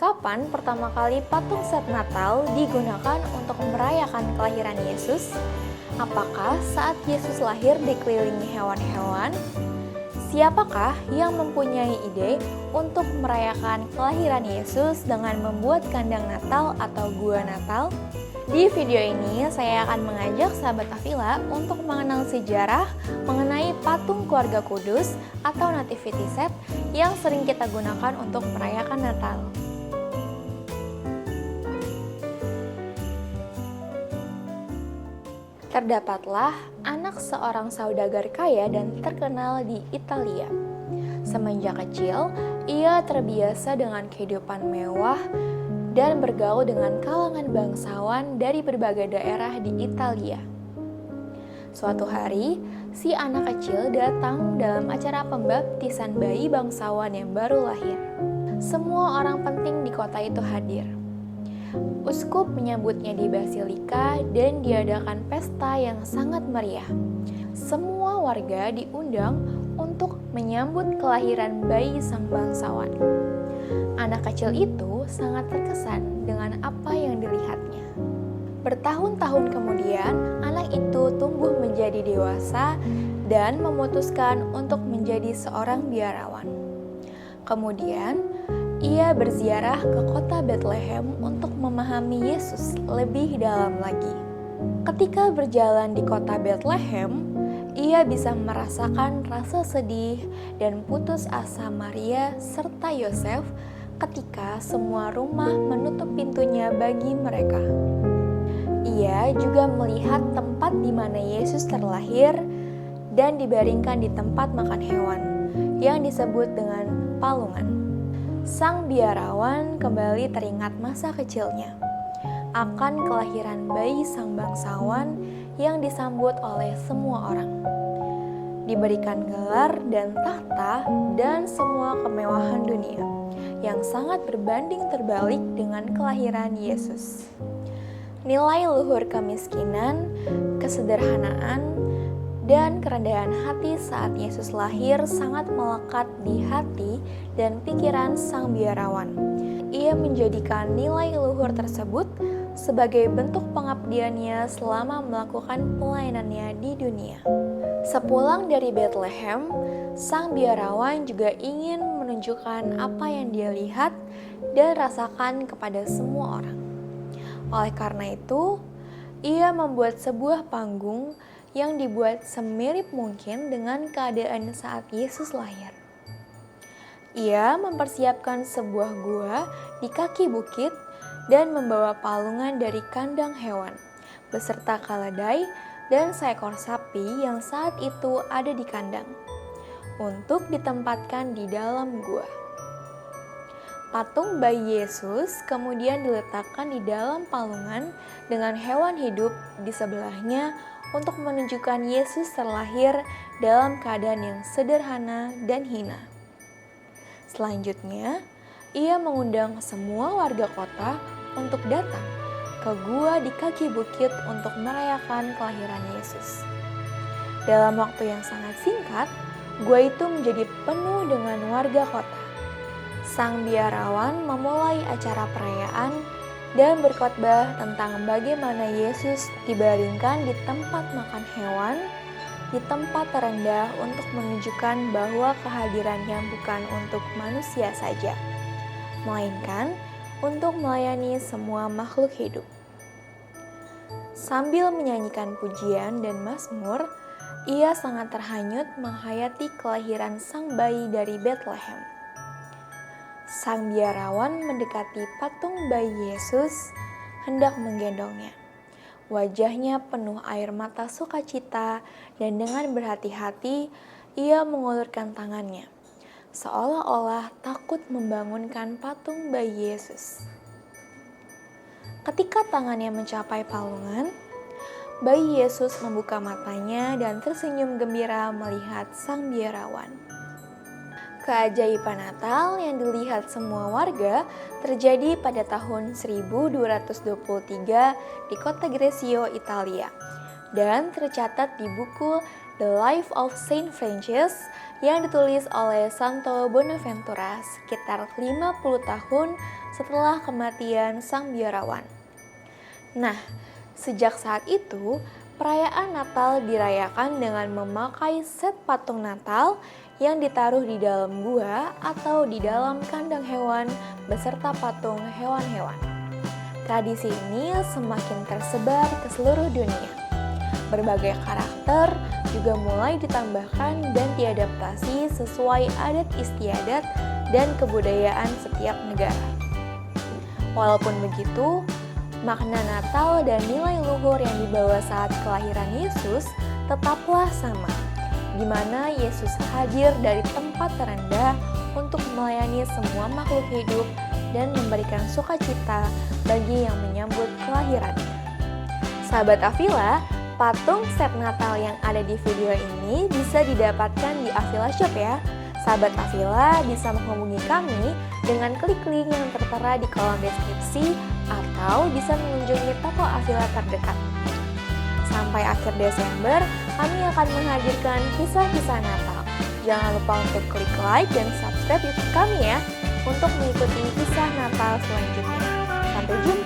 Kapan pertama kali patung set Natal digunakan untuk merayakan kelahiran Yesus? Apakah saat Yesus lahir dikelilingi hewan-hewan? Siapakah yang mempunyai ide untuk merayakan kelahiran Yesus dengan membuat kandang Natal atau gua Natal? Di video ini saya akan mengajak sahabat Afila untuk mengenal sejarah mengenai patung keluarga kudus atau nativity set yang sering kita gunakan untuk merayakan Natal. Terdapatlah anak seorang saudagar kaya dan terkenal di Italia. Semenjak kecil, ia terbiasa dengan kehidupan mewah dan bergaul dengan kalangan bangsawan dari berbagai daerah di Italia. Suatu hari, si anak kecil datang dalam acara pembaptisan bayi bangsawan yang baru lahir. Semua orang penting di kota itu hadir. Uskup menyambutnya di Basilika dan diadakan pesta yang sangat meriah. Semua warga diundang untuk menyambut kelahiran bayi sang bangsawan. Anak kecil itu sangat terkesan dengan apa yang dilihatnya. Bertahun-tahun kemudian, anak itu tumbuh menjadi dewasa dan memutuskan untuk menjadi seorang biarawan. Kemudian, ia berziarah ke kota Bethlehem untuk memahami Yesus lebih dalam lagi. Ketika berjalan di kota Bethlehem, ia bisa merasakan rasa sedih dan putus asa Maria serta Yosef ketika semua rumah menutup pintunya bagi mereka. Ia juga melihat tempat di mana Yesus terlahir dan dibaringkan di tempat makan hewan yang disebut dengan palungan. Sang biarawan kembali teringat masa kecilnya akan kelahiran bayi sang bangsawan yang disambut oleh semua orang. Diberikan gelar dan tahta dan semua kemewahan dunia yang sangat berbanding terbalik dengan kelahiran Yesus. Nilai luhur kemiskinan, kesederhanaan, dan kerendahan hati saat Yesus lahir sangat melekat di hati dan pikiran sang biarawan. Ia menjadikan nilai luhur tersebut sebagai bentuk pengabdiannya selama melakukan pelayanannya di dunia. Sepulang dari Bethlehem, sang biarawan juga ingin menunjukkan apa yang dia lihat dan rasakan kepada semua orang. Oleh karena itu, ia membuat sebuah panggung yang dibuat semirip mungkin dengan keadaan saat Yesus lahir. Ia mempersiapkan sebuah gua di kaki bukit dan membawa palungan dari kandang hewan, beserta keledai dan seekor sapi yang saat itu ada di kandang, untuk ditempatkan di dalam gua. Patung bayi Yesus kemudian diletakkan di dalam palungan dengan hewan hidup di sebelahnya untuk menunjukkan Yesus terlahir dalam keadaan yang sederhana dan hina. Selanjutnya, ia mengundang semua warga kota untuk datang ke gua di kaki bukit untuk merayakan kelahiran Yesus. Dalam waktu yang sangat singkat, gua itu menjadi penuh dengan warga kota. Sang biarawan memulai acara perayaan dan berkhotbah tentang bagaimana Yesus dibaringkan di tempat makan hewan, di tempat terendah untuk menunjukkan bahwa kehadirannya bukan untuk manusia saja, melainkan untuk melayani semua makhluk hidup. Sambil menyanyikan pujian dan mazmur, ia sangat terhanyut menghayati kelahiran sang bayi dari Bethlehem. Sang biarawan mendekati patung bayi Yesus, hendak menggendongnya. Wajahnya penuh air mata sukacita dan dengan berhati-hati ia mengulurkan tangannya, seolah-olah takut membangunkan patung bayi Yesus. Ketika tangannya mencapai palungan, bayi Yesus membuka matanya dan tersenyum gembira melihat sang biarawan. Keajaiban Natal yang dilihat semua warga terjadi pada tahun 1223 di kota Gresio, Italia, dan tercatat di buku The Life of Saint Francis yang ditulis oleh Santo Bonaventura sekitar 50 tahun setelah kematian sang biarawan. Nah, sejak saat itu, perayaan Natal dirayakan dengan memakai set patung Natal yang ditaruh di dalam gua atau di dalam kandang hewan beserta patung hewan-hewan. Tradisi ini semakin tersebar ke seluruh dunia. Berbagai karakter juga mulai ditambahkan dan diadaptasi sesuai adat istiadat dan kebudayaan setiap negara. Walaupun begitu, makna Natal dan nilai luhur yang dibawa saat kelahiran Yesus tetaplah sama, di mana Yesus hadir dari tempat terendah untuk melayani semua makhluk hidup dan memberikan sukacita bagi yang menyambut kelahirannya. Sahabat Avila, patung set Natal yang ada di video ini bisa didapatkan di Avila Shop ya. Sahabat Avila bisa menghubungi kami dengan klik link yang tertera di kolom deskripsi atau bisa mengunjungi toko Avila terdekat. Sampai akhir Desember, kami akan menghadirkan kisah-kisah Natal. Jangan lupa untuk klik like dan subscribe YouTube kami ya, untuk mengikuti kisah Natal selanjutnya. Sampai jumpa!